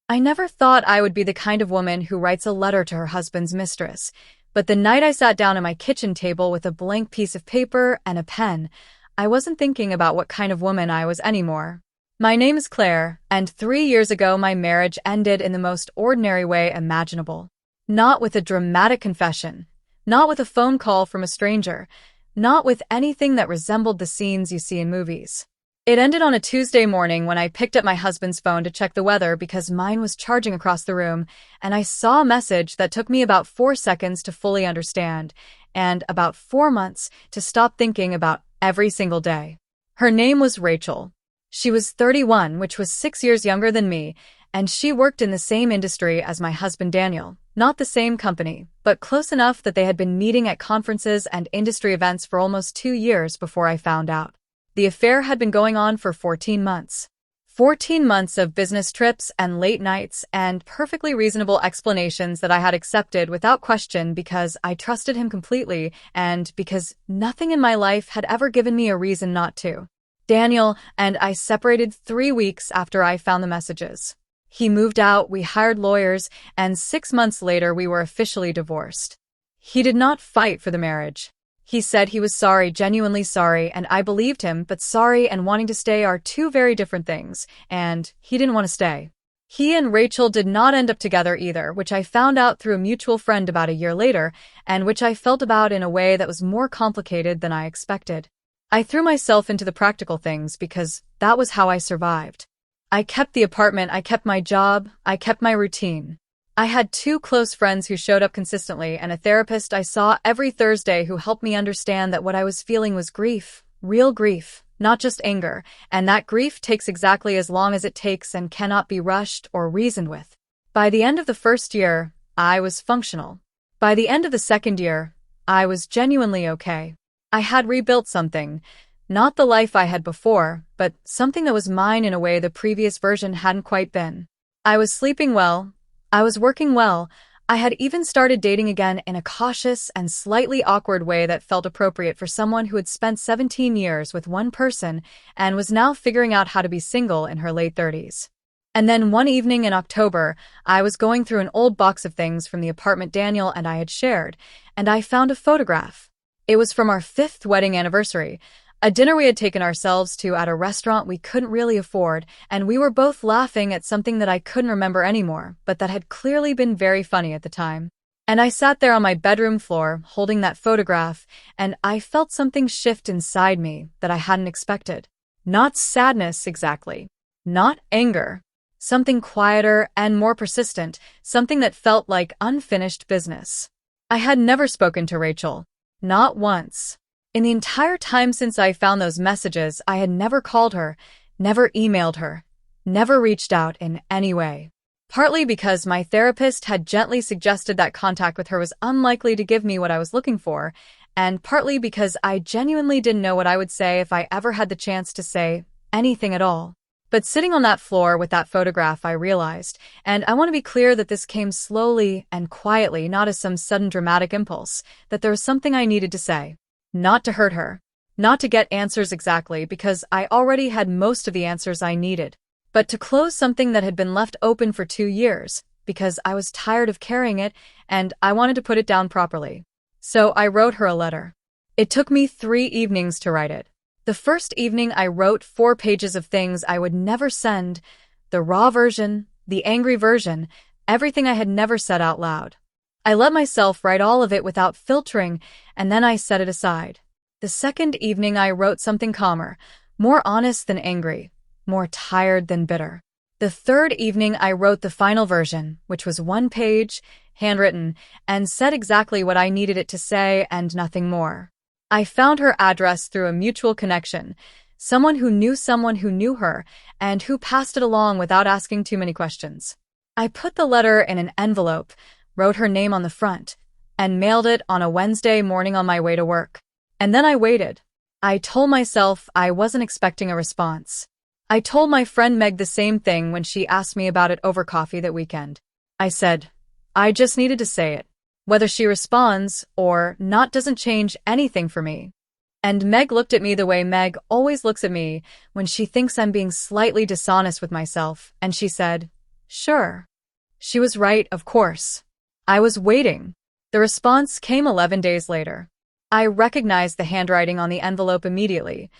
I never thought I would be the kind of woman who writes a letter to her husband's mistress, but the night I sat down at my kitchen table with a blank piece of paper and a pen, I wasn't thinking about what kind of woman I was anymore. My name is Claire, and 3 years ago my marriage ended in the most ordinary way imaginable. Not with a dramatic confession, not with a phone call from a stranger, not with anything that resembled the scenes you see in movies. It ended on a Tuesday morning when I picked up my husband's phone to check the weather because mine was charging across the room, and I saw a message that took me about 4 seconds to fully understand, and about 4 months to stop thinking about every single day. Her name was Rachel. She was 31, which was 6 years younger than me, and she worked in the same industry as my husband Daniel. Not the same company, but close enough that they had been meeting at conferences and industry events for almost 2 years before I found out. The affair had been going on for 14 months. 14 months of business trips and late nights and perfectly reasonable explanations that I had accepted without question because I trusted him completely and because nothing in my life had ever given me a reason not to. Daniel and I separated 3 weeks after I found the messages. He moved out, we hired lawyers, and 6 months later we were officially divorced. He did not fight for the marriage. He said he was sorry, genuinely sorry, and I believed him, but sorry and wanting to stay are two very different things, and he didn't want to stay. He and Rachel did not end up together either, which I found out through a mutual friend about a year later, and which I felt about in a way that was more complicated than I expected. I threw myself into the practical things because that was how I survived. I kept the apartment, I kept my job, I kept my routine. I had 2 close friends who showed up consistently and a therapist I saw every Thursday who helped me understand that what I was feeling was grief, real grief, not just anger, and that grief takes exactly as long as it takes and cannot be rushed or reasoned with. By the end of the first year, I was functional. By the end of the second year, I was genuinely okay. I had rebuilt something, not the life I had before, but something that was mine in a way the previous version hadn't quite been. I was sleeping well. I was working well. I had even started dating again in a cautious and slightly awkward way that felt appropriate for someone who had spent 17 years with one person and was now figuring out how to be single in her late 30s. And then one evening in October, I was going through an old box of things from the apartment Daniel and I had shared, and I found a photograph. It was from our 5th wedding anniversary, a dinner we had taken ourselves to at a restaurant we couldn't really afford, and we were both laughing at something that I couldn't remember anymore, but that had clearly been very funny at the time. And I sat there on my bedroom floor, holding that photograph, and I felt something shift inside me that I hadn't expected. Not sadness exactly. Not anger. Something quieter and more persistent, something that felt like unfinished business. I had never spoken to Rachel. Not once. In the entire time since I found those messages, I had never called her, never emailed her, never reached out in any way. Partly because my therapist had gently suggested that contact with her was unlikely to give me what I was looking for, and partly because I genuinely didn't know what I would say if I ever had the chance to say anything at all. But sitting on that floor with that photograph, I realized, and I want to be clear that this came slowly and quietly, not as some sudden dramatic impulse, that there was something I needed to say. Not to hurt her. Not to get answers exactly, because I already had most of the answers I needed. But to close something that had been left open for 2 years, because I was tired of carrying it, and I wanted to put it down properly. So I wrote her a letter. It took me 3 evenings to write it. The first evening I wrote 4 pages of things I would never send, the raw version, the angry version, everything I had never said out loud. I let myself write all of it without filtering, and then I set it aside. The second evening I wrote something calmer, more honest than angry, more tired than bitter. The third evening I wrote the final version, which was 1 page, handwritten, and said exactly what I needed it to say and nothing more. I found her address through a mutual connection, someone who knew her, and who passed it along without asking too many questions. I put the letter in an envelope, wrote her name on the front, and mailed it on a Wednesday morning on my way to work. And then I waited. I told myself I wasn't expecting a response. I told my friend Meg the same thing when she asked me about it over coffee that weekend. I said, I just needed to say it. Whether she responds or not doesn't change anything for me. And Meg looked at me the way Meg always looks at me when she thinks I'm being slightly dishonest with myself, and she said, Sure. She was right, of course. I was waiting. The response came 11 days later. I recognized the handwriting on the envelope immediately,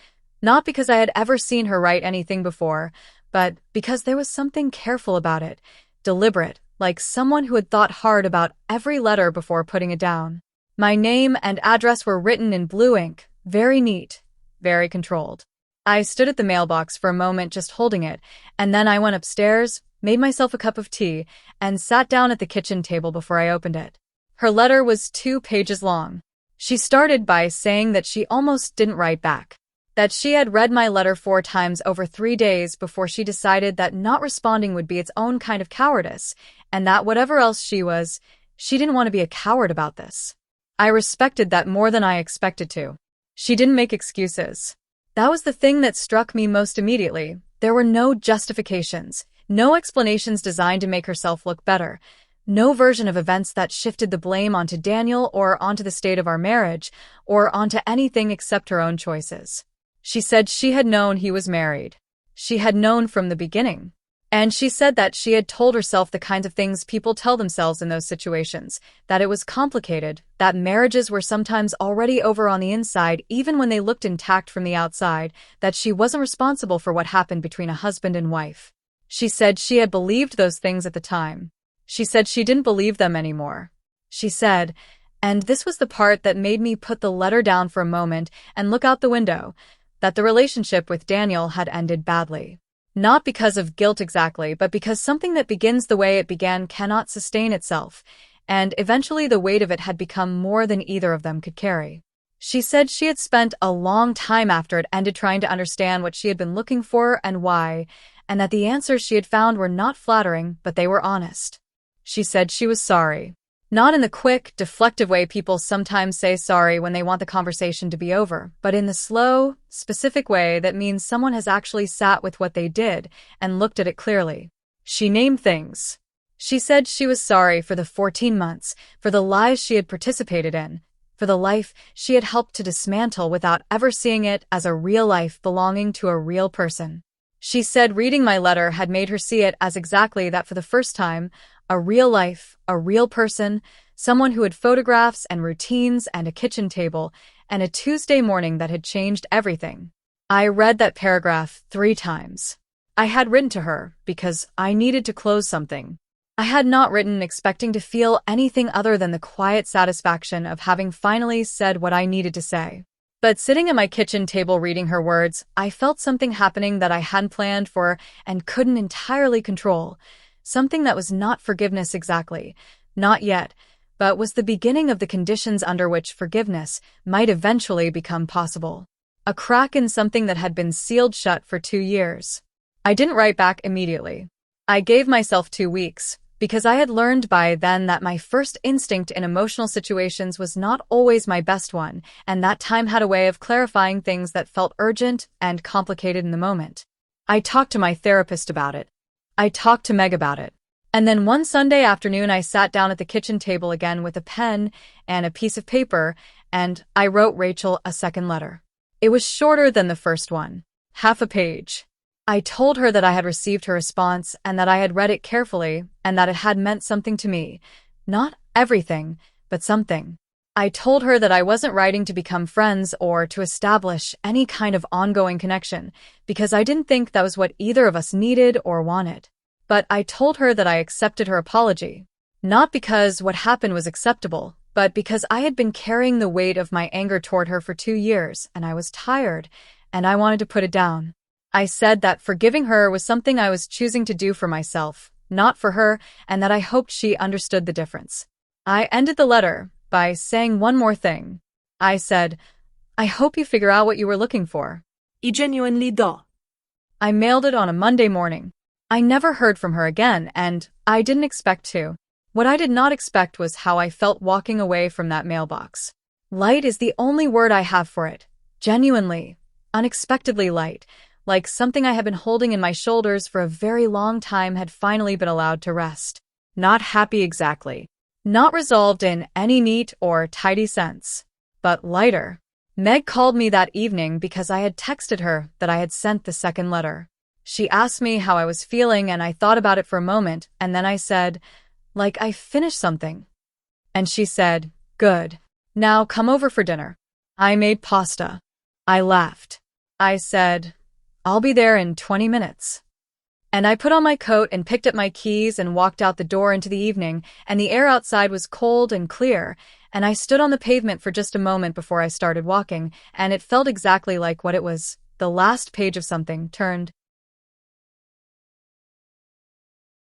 not because I had ever seen her write anything before, but because there was something careful about it, deliberate, like someone who had thought hard about every letter before putting it down. My name and address were written in blue ink, very neat, very controlled. I stood at the mailbox for a moment just holding it, and then I went upstairs, made myself a cup of tea, and sat down at the kitchen table before I opened it. Her letter was 2 pages long. She started by saying that she almost didn't write back, that she had read my letter 4 times over 3 days before she decided that not responding would be its own kind of cowardice, and that whatever else she didn't want to be a coward about this. I respected that more than I expected to. She didn't make excuses. That was the thing that struck me most immediately. There were no justifications, no explanations designed to make herself look better, no version of events that shifted the blame onto Daniel or onto the state of our marriage or onto anything except her own choices. She said she had known he was married. She had known from the beginning. And she said that she had told herself the kinds of things people tell themselves in those situations, that it was complicated, that marriages were sometimes already over on the inside even when they looked intact from the outside, that she wasn't responsible for what happened between a husband and wife. She said she had believed those things at the time. She said she didn't believe them anymore. She said, and this was the part that made me put the letter down for a moment and look out the window, that the relationship with Daniel had ended badly. Not because of guilt exactly, but because something that begins the way it began cannot sustain itself, and eventually the weight of it had become more than either of them could carry. She said she had spent a long time after it ended trying to understand what she had been looking for and why, and that the answers she had found were not flattering, but they were honest. She said she was sorry. Not in the quick, deflective way people sometimes say sorry when they want the conversation to be over, but in the slow, specific way that means someone has actually sat with what they did and looked at it clearly. She named things. She said she was sorry for the 14 months, for the lies she had participated in, for the life she had helped to dismantle without ever seeing it as a real life belonging to a real person. She said reading my letter had made her see it as exactly that for the first time, a real life, a real person, someone who had photographs and routines and a kitchen table, and a Tuesday morning that had changed everything. I read that paragraph 3 times. I had written to her because I needed to close something. I had not written expecting to feel anything other than the quiet satisfaction of having finally said what I needed to say. But sitting at my kitchen table reading her words, I felt something happening that I hadn't planned for and couldn't entirely control. Something that was not forgiveness exactly, not yet, but was the beginning of the conditions under which forgiveness might eventually become possible. A crack in something that had been sealed shut for 2 years. I didn't write back immediately. I gave myself 2 weeks, because I had learned by then that my first instinct in emotional situations was not always my best one, and that time had a way of clarifying things that felt urgent and complicated in the moment. I talked to my therapist about it. I talked to Meg about it. And then one Sunday afternoon I sat down at the kitchen table again with a pen and a piece of paper, and I wrote Rachel a second letter. It was shorter than the first one, half a page. I told her that I had received her response and that I had read it carefully and that it had meant something to me. Not everything, but something. I told her that I wasn't writing to become friends or to establish any kind of ongoing connection, because I didn't think that was what either of us needed or wanted. But I told her that I accepted her apology. Not because what happened was acceptable, but because I had been carrying the weight of my anger toward her for 2 years, and I was tired, and I wanted to put it down. I said that forgiving her was something I was choosing to do for myself, not for her, and that I hoped she understood the difference. I ended the letter by saying one more thing. I said, I hope you figure out what you were looking for. I genuinely do. I mailed it on a Monday morning. I never heard from her again, and I didn't expect to. What I did not expect was how I felt walking away from that mailbox. Light is the only word I have for it. Genuinely, unexpectedly light, like something I had been holding in my shoulders for a very long time had finally been allowed to rest. Not happy exactly. Not resolved in any neat or tidy sense, but lighter. Meg called me that evening because I had texted her that I had sent the second letter. She asked me how I was feeling, and I thought about it for a moment, and then I said, like I finished something. And she said, good. Now come over for dinner. I made pasta. I laughed. I said, I'll be there in 20 minutes. And I put on my coat and picked up my keys and walked out the door into the evening, and the air outside was cold and clear, and I stood on the pavement for just a moment before I started walking, and it felt exactly like what it was, the last page of something turned